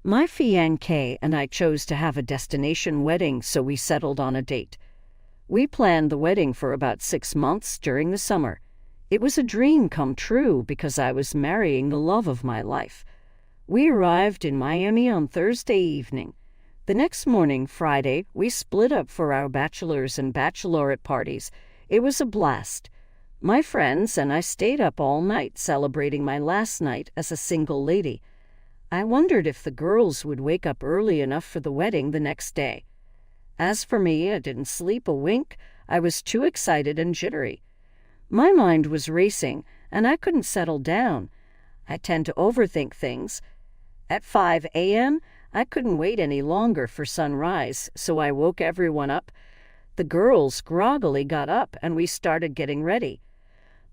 My fiancé and I chose to have a destination wedding, so we settled on a date. We planned the wedding for about 6 months during the summer. It was a dream come true because I was marrying the love of my life. We arrived in Miami on Thursday evening. The next morning, Friday, we split up for our bachelor's and bachelorette parties. It was a blast. My friends and I stayed up all night celebrating my last night as a single lady. I wondered if the girls would wake up early enough for the wedding the next day. As for me, I didn't sleep a wink. I was too excited and jittery. My mind was racing, and I couldn't settle down. I tend to overthink things. At 5 a.m., I couldn't wait any longer for sunrise, so I woke everyone up. The girls groggily got up, and we started getting ready.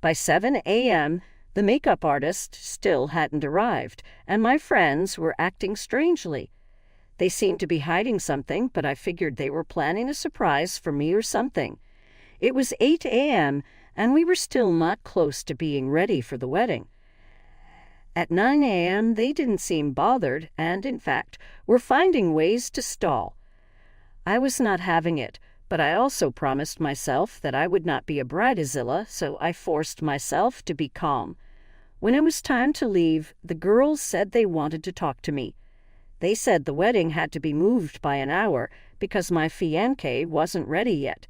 By 7 a.m., the makeup artist still hadn't arrived, and my friends were acting strangely. They seemed to be hiding something, but I figured they were planning a surprise for me or something. It was 8 a.m., and we were still not close to being ready for the wedding. At 9 a.m., they didn't seem bothered and, in fact, were finding ways to stall. I was not having it, but I also promised myself that I would not be a bridezilla, so I forced myself to be calm. When it was time to leave, the girls said they wanted to talk to me. They said the wedding had to be moved by an hour because my fiancé wasn't ready yet.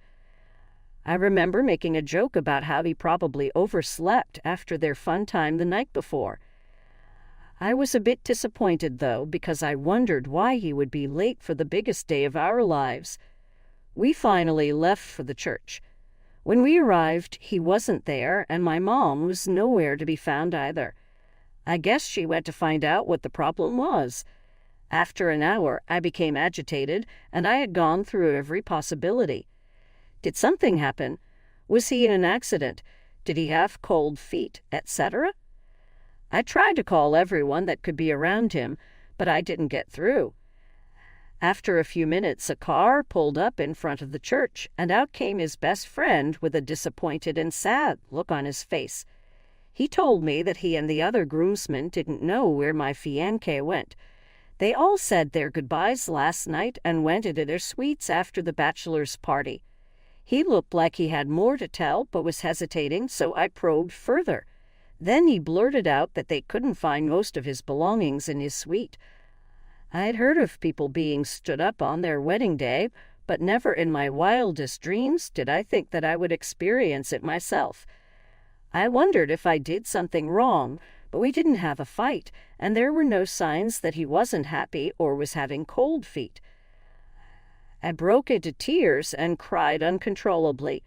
I remember making a joke about how he probably overslept after their fun time the night before. I was a bit disappointed, though, because I wondered why he would be late for the biggest day of our lives. We finally left for the church. When we arrived, he wasn't there, and my mom was nowhere to be found either. I guess she went to find out what the problem was. After an hour, I became agitated, and I had gone through every possibility. Did something happen? Was he in an accident? Did he have cold feet, etc.? I tried to call everyone that could be around him, but I didn't get through. After a few minutes, a car pulled up in front of the church, and out came his best friend with a disappointed and sad look on his face. He told me that he and the other groomsmen didn't know where my fiancé went. They all said their goodbyes last night and went into their suites after the bachelor's party. He looked like he had more to tell, but was hesitating, so I probed further. Then he blurted out that they couldn't find most of his belongings in his suite. I had heard of people being stood up on their wedding day, but never in my wildest dreams did I think that I would experience it myself. I wondered if I did something wrong, but we didn't have a fight, and there were no signs that he wasn't happy or was having cold feet. I broke into tears and cried uncontrollably.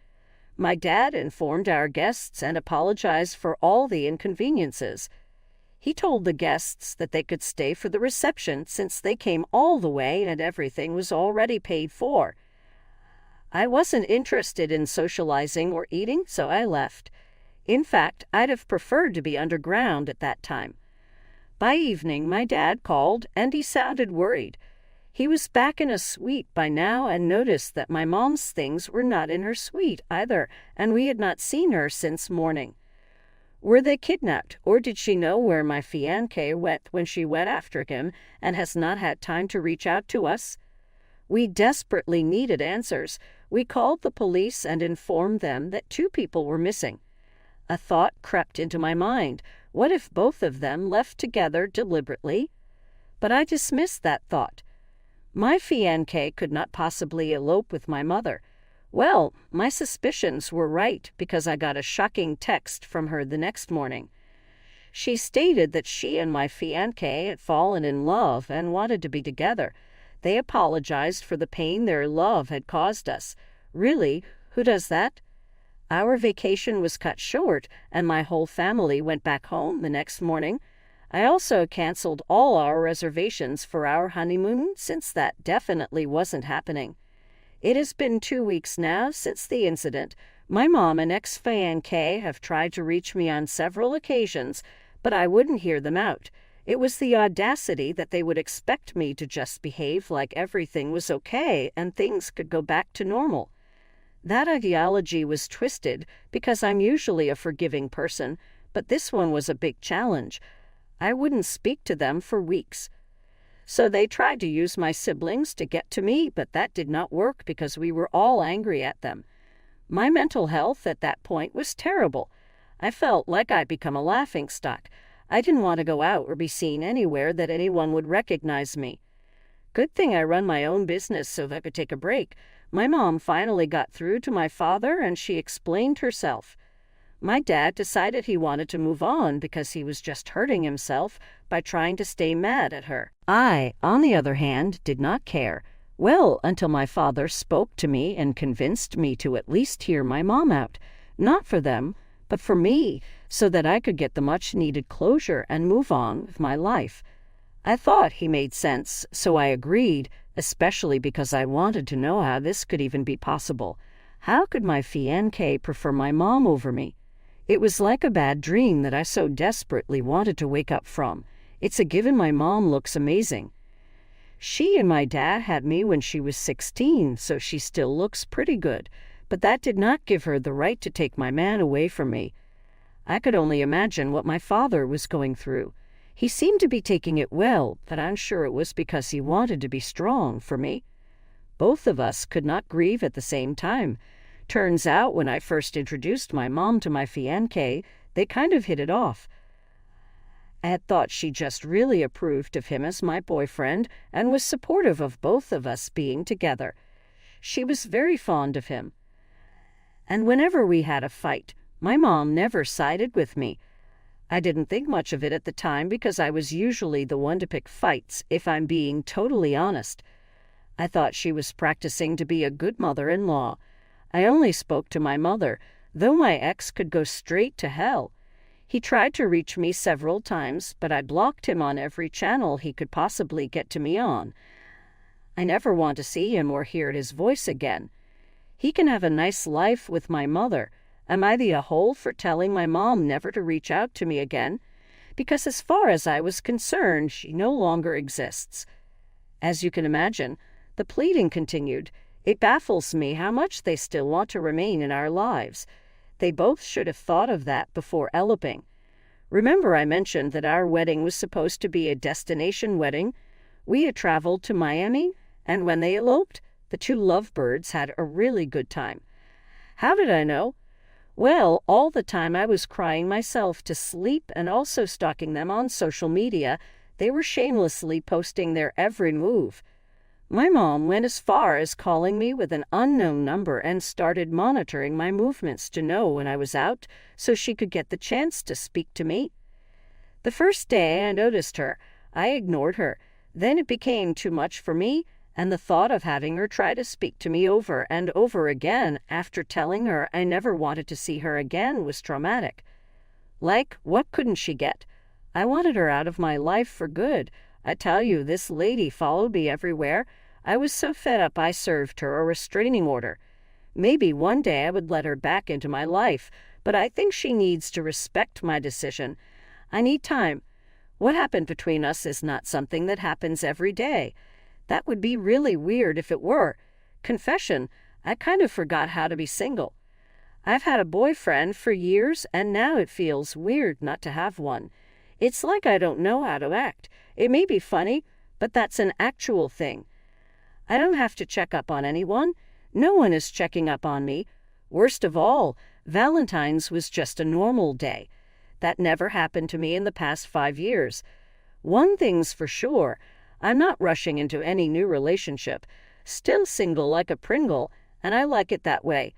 My dad informed our guests and apologized for all the inconveniences. He told the guests that they could stay for the reception since they came all the way and everything was already paid for. I wasn't interested in socializing or eating, so I left. In fact, I'd have preferred to be underground at that time. By evening, my dad called, and he sounded worried. He was back in a suite by now and noticed that my mom's things were not in her suite either, and we had not seen her since morning. Were they kidnapped, or did she know where my fiancé went when she went after him and has not had time to reach out to us? We desperately needed answers. We called the police and informed them that 2 people were missing. A thought crept into my mind. What if both of them left together deliberately? But I dismissed that thought. My fiancé could not possibly elope with my mother. Well, my suspicions were right because I got a shocking text from her the next morning. She stated that she and my fiancé had fallen in love and wanted to be together. They apologized for the pain their love had caused us. Really, who does that? Our vacation was cut short, and my whole family went back home the next morning. I also canceled all our reservations for our honeymoon since that definitely wasn't happening. It has been 2 weeks now since the incident. My mom and ex-fiancé have tried to reach me on several occasions, but I wouldn't hear them out. It was the audacity that they would expect me to just behave like everything was okay and things could go back to normal. That ideology was twisted because I'm usually a forgiving person, but this one was a big challenge. I wouldn't speak to them for weeks. So they tried to use my siblings to get to me, but that did not work because we were all angry at them. My mental health at that point was terrible. I felt like I'd become a laughingstock. I didn't want to go out or be seen anywhere that anyone would recognize me. Good thing I run my own business so that I could take a break. My mom finally got through to my father and she explained herself. My dad decided he wanted to move on because he was just hurting himself by trying to stay mad at her. I, on the other hand, did not care. Well, until my father spoke to me and convinced me to at least hear my mom out. Not for them, but for me, so that I could get the much-needed closure and move on with my life. I thought he made sense, so I agreed, especially because I wanted to know how this could even be possible. How could my fiancé prefer my mom over me? It was like a bad dream that I so desperately wanted to wake up from. It's a given my mom looks amazing. She and my dad had me when she was 16, so she still looks pretty good. But that did not give her the right to take my man away from me. I could only imagine what my father was going through. He seemed to be taking it well, but I'm sure it was because he wanted to be strong for me. Both of us could not grieve at the same time. Turns out when I first introduced my mom to my fiancé, they kind of hit it off. I had thought she just really approved of him as my boyfriend and was supportive of both of us being together. She was very fond of him. And whenever we had a fight, my mom never sided with me. I didn't think much of it at the time because I was usually the one to pick fights, if I'm being totally honest. I thought she was practicing to be a good mother-in-law. I only spoke to my mother, though my ex could go straight to hell. He tried to reach me several times, but I blocked him on every channel he could possibly get to me on. I never want to see him or hear his voice again. He can have a nice life with my mother. Am I the a-hole for telling my mom never to reach out to me again? Because as far as I was concerned, she no longer exists. As you can imagine, the pleading continued. It baffles me how much they still want to remain in our lives. They both should have thought of that before eloping. Remember I mentioned that our wedding was supposed to be a destination wedding? We had traveled to Miami, and when they eloped, the two lovebirds had a really good time. How did I know? Well, all the time I was crying myself to sleep and also stalking them on social media, they were shamelessly posting their every move. My mom went as far as calling me with an unknown number and started monitoring my movements to know when I was out so she could get the chance to speak to me. The first day I noticed her, I ignored her. Then it became too much for me, and the thought of having her try to speak to me over and over again after telling her I never wanted to see her again was traumatic. Like, what couldn't she get? I wanted her out of my life for good. I tell you, this lady followed me everywhere. I was so fed up I served her a restraining order. Maybe one day I would let her back into my life, but I think she needs to respect my decision. I need time. What happened between us is not something that happens every day. That would be really weird if it were. Confession, I kind of forgot how to be single. I've had a boyfriend for years, and now it feels weird not to have one. It's like I don't know how to act. It may be funny, but that's an actual thing. I don't have to check up on anyone. No one is checking up on me. Worst of all, Valentine's was just a normal day. That never happened to me in the past 5 years. One thing's for sure, I'm not rushing into any new relationship. Still single like a Pringle, and I like it that way.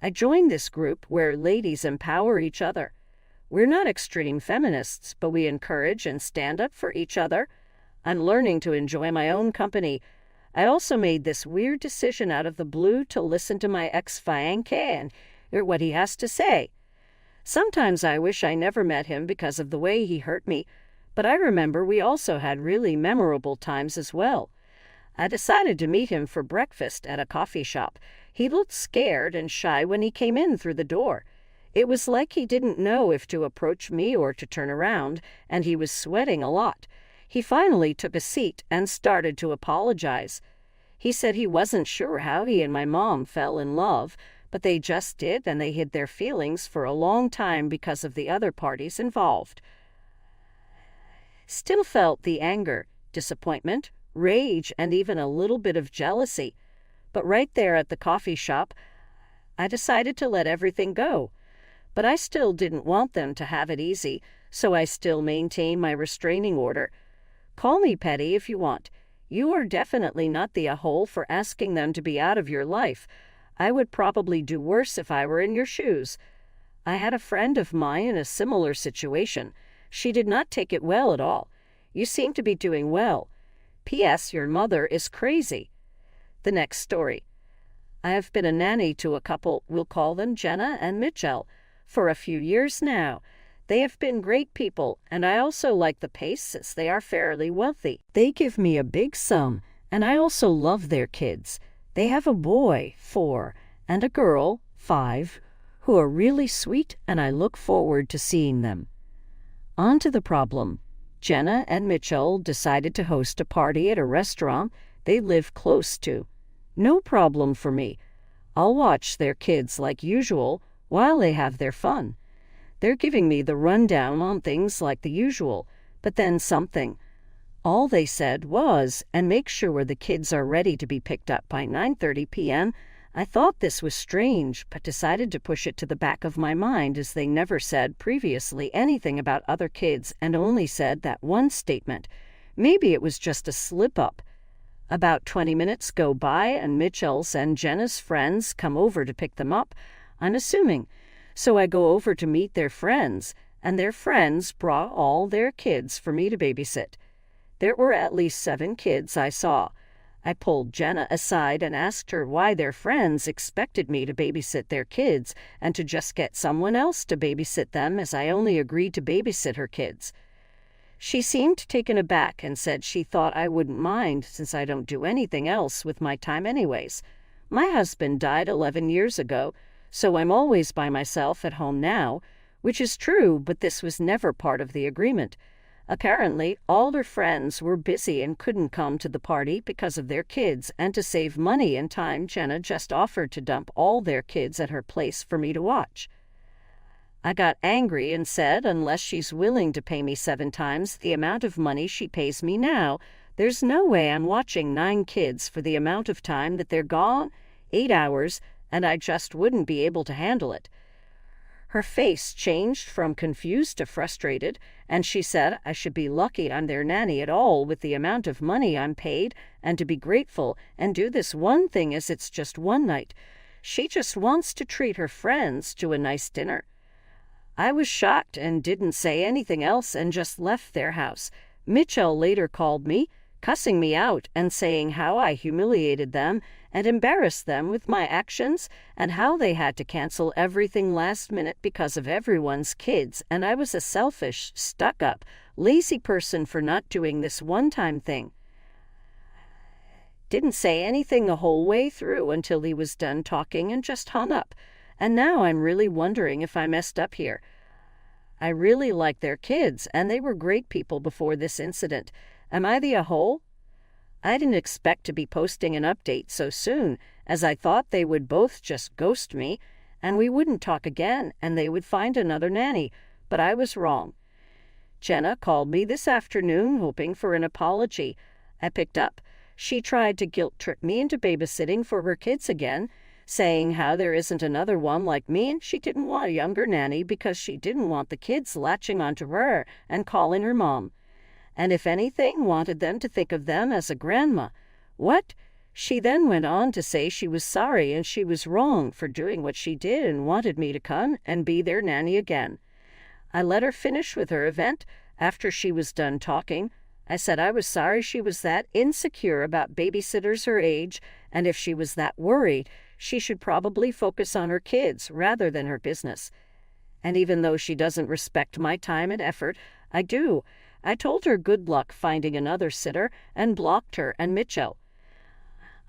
I joined this group where ladies empower each other. We're not extreme feminists, but we encourage and stand up for each other. I'm learning to enjoy my own company. I also made this weird decision out of the blue to listen to my ex-fiancé and hear what he has to say. Sometimes I wish I never met him because of the way he hurt me, but I remember we also had really memorable times as well. I decided to meet him for breakfast at a coffee shop. He looked scared and shy when he came in through the door. It was like he didn't know if to approach me or to turn around, and he was sweating a lot. He finally took a seat and started to apologize. He said he wasn't sure how he and my mom fell in love, but they just did, and they hid their feelings for a long time because of the other parties involved. Still felt the anger. disappointment, rage, and even a little bit of jealousy. But right there at the coffee shop, I decided to let everything go. But I still didn't want them to have it easy, so I still maintain my restraining order. Call me petty if you want. You are definitely not the a-hole for asking them to be out of your life. I would probably do worse if I were in your shoes. I had a friend of mine in a similar situation. She did not take it well at all. You seem to be doing well. P.S. Your mother is crazy. The next story. I have been a nanny to a couple, we'll call them Jenna and Mitchell, for a few years now. They have been great people, and I also like the pace since they are fairly wealthy. They give me a big sum, and I also love their kids. They have a boy, 4, and a girl, 5, who are really sweet, and I look forward to seeing them. On to the problem. Jenna and Mitchell decided to host a party at a restaurant they live close to. No problem for me. I'll watch their kids like usual while they have their fun. They're giving me the rundown on things like the usual, but then something. All they said was, and make sure the kids are ready to be picked up by 9:30 p.m. I thought this was strange, but decided to push it to the back of my mind as they never said previously anything about other kids and only said that one statement. Maybe it was just a slip-up. About 20 minutes go by and Mitchell's and Jenna's friends come over to pick them up, I'm assuming. So I go over to meet their friends, and their friends brought all their kids for me to babysit. There were at least 7 kids I saw. I pulled Jenna aside and asked her why their friends expected me to babysit their kids and to just get someone else to babysit them, as I only agreed to babysit her kids. She seemed taken aback and said she thought I wouldn't mind since I don't do anything else with my time anyways. My husband died 11 years ago, so I'm always by myself at home now, which is true, but this was never part of the agreement. Apparently, all her friends were busy and couldn't come to the party because of their kids, and to save money and time, Jenna just offered to dump all their kids at her place for me to watch. I got angry and said unless she's willing to pay me 7 times the amount of money she pays me now, there's no way I'm watching 9 kids for the amount of time that they're gone, 8 hours, and I just wouldn't be able to handle it. Her face changed from confused to frustrated, and she said I should be lucky I'm their nanny at all with the amount of money I'm paid, and to be grateful and do this one thing as it's just one night. She just wants to treat her friends to a nice dinner. I was shocked and didn't say anything else and just left their house. Mitchell later called me, cussing me out and saying how I humiliated them and embarrassed them with my actions and how they had to cancel everything last minute because of everyone's kids, and I was a selfish, stuck-up, lazy person for not doing this one-time thing. Didn't say anything the whole way through until he was done talking and just hung up. And now I'm really wondering if I messed up here. I really like their kids, and they were great people before this incident. Am I the a-hole? I didn't expect to be posting an update so soon, as I thought they would both just ghost me, and we wouldn't talk again, and they would find another nanny, but I was wrong. Jenna called me this afternoon hoping for an apology. I picked up. She tried to guilt-trip me into babysitting for her kids again, saying how there isn't another one like me and she didn't want a younger nanny because she didn't want the kids latching onto her and calling her mom. And if anything, wanted them to think of them as a grandma. What? She then went on to say she was sorry and she was wrong for doing what she did and wanted me to come and be their nanny again. I let her finish with her event. After she was done talking, I said I was sorry she was that insecure about babysitters her age, and if she was that worried, she should probably focus on her kids rather than her business. And even though she doesn't respect my time and effort, I do. I told her good luck finding another sitter and blocked her and Mitchell.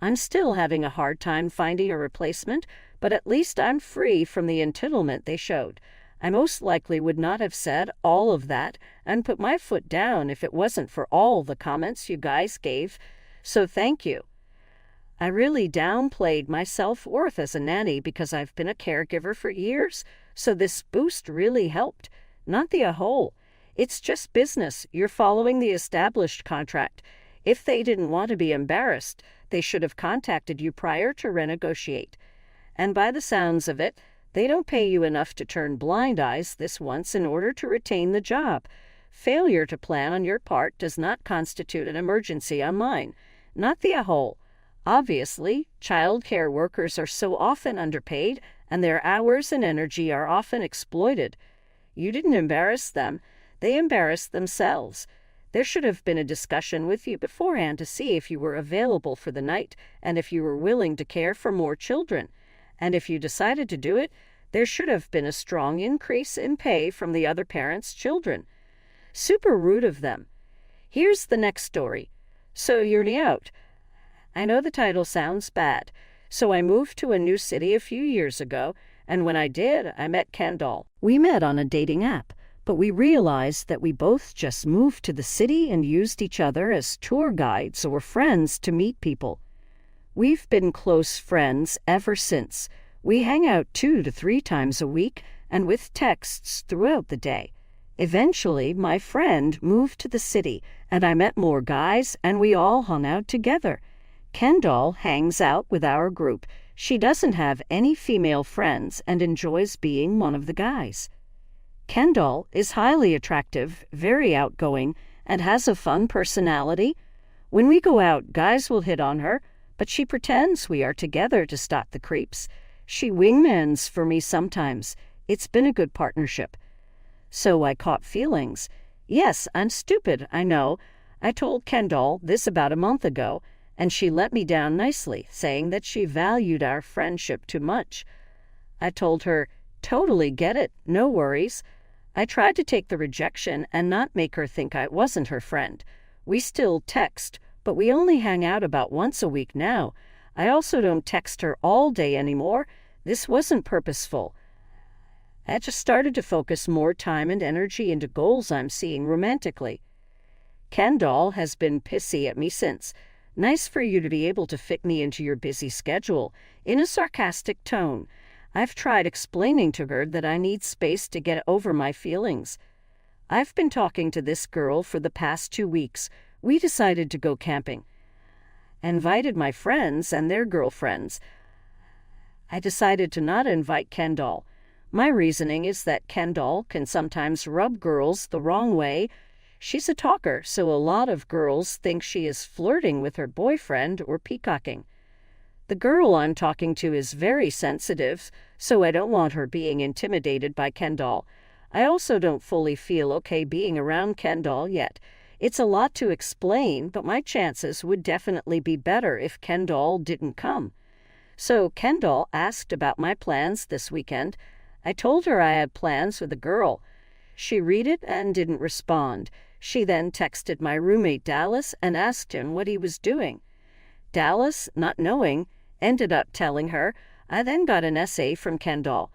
I'm still having a hard time finding a replacement, but at least I'm free from the entitlement they showed. I most likely would not have said all of that and put my foot down if it wasn't for all the comments you guys gave, so thank you. I really downplayed my self-worth as a nanny because I've been a caregiver for years, so this boost really helped. Not the a-hole. It's just business. You're following the established contract. If they didn't want to be embarrassed, they should have contacted you prior to renegotiate. And by the sounds of it, they don't pay you enough to turn blind eyes this once in order to retain the job. Failure to plan on your part does not constitute an emergency on mine, not the whole. Obviously, child care workers are so often underpaid, and their hours and energy are often exploited. You didn't embarrass them. They embarrassed themselves. There should have been a discussion with you beforehand to see if you were available for the night and if you were willing to care for more children. And if you decided to do it, there should have been a strong increase in pay from the other parent's children. Super rude of them. Here's the next story. So you're out. I know the title sounds bad. So I moved to a new city a few years ago, and when I did, I met Kendall. We met on a dating app, but we realized that we both just moved to the city and used each other as tour guides or friends to meet people. We've been close friends ever since. We hang out 2 to 3 times a week and with texts throughout the day. Eventually, my friend moved to the city, and I met more guys, and we all hung out together. Kendall hangs out with our group. She doesn't have any female friends and enjoys being one of the guys. Kendall is highly attractive, very outgoing, and has a fun personality. When we go out, guys will hit on her, but she pretends we are together to stop the creeps. She wingmans for me sometimes. It's been a good partnership. So I caught feelings. Yes, I'm stupid, I know. I told Kendall this about a month ago, and she let me down nicely, saying that she valued our friendship too much. I told her, totally get it, no worries. I tried to take the rejection and not make her think I wasn't her friend. We still text, but we only hang out about once a week now. I also don't text her all day anymore. This wasn't purposeful. I just started to focus more time and energy into goals I'm seeing romantically. Kendall has been pissy at me since. Nice for you to be able to fit me into your busy schedule, in a sarcastic tone. I've tried explaining to her that I need space to get over my feelings. I've been talking to this girl for the past 2 weeks. We decided to go camping. I invited my friends and their girlfriends. I decided to not invite Kendall. My reasoning is that Kendall can sometimes rub girls the wrong way. She's a talker, so a lot of girls think she is flirting with her boyfriend or peacocking. The girl I'm talking to is very sensitive, so I don't want her being intimidated by Kendall. I also don't fully feel okay being around Kendall yet. It's a lot to explain, but my chances would definitely be better if Kendall didn't come. So Kendall asked about my plans this weekend. I told her I had plans with a girl. She read it and didn't respond. She then texted my roommate Dallas and asked him what he was doing. Dallas, not knowing, ended up telling her. I then got an essay from Kendall.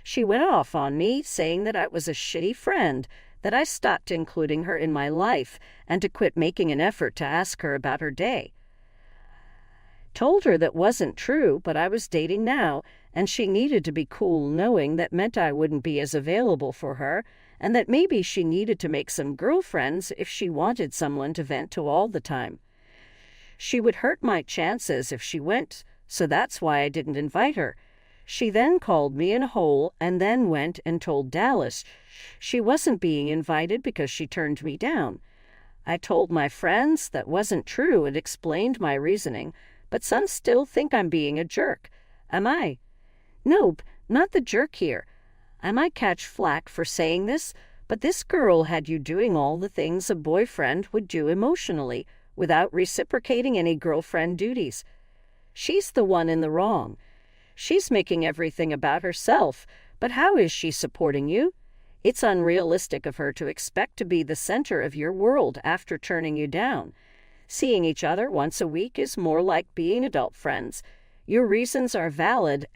She went off on me, saying that I was a shitty friend, that I stopped including her in my life, and to quit making an effort to ask her about her day. Told her that wasn't true, but I was dating now, and she needed to be cool knowing that meant I wouldn't be as available for her, and that maybe she needed to make some girlfriends if she wanted someone to vent to all the time. She would hurt my chances if she went, so that's why I didn't invite her. She then called me in a hole and then went and told Dallas she wasn't being invited because she turned me down. I told my friends that wasn't true and explained my reasoning, but some still think I'm being a jerk. Am I? Nope, not the jerk here. I might catch flack for saying this, but this girl had you doing all the things a boyfriend would do emotionally without reciprocating any girlfriend duties. She's the one in the wrong. She's making everything about herself, but how is she supporting you? It's unrealistic of her to expect to be the center of your world after turning you down. Seeing each other once a week is more like being adult friends. Your reasons are valid and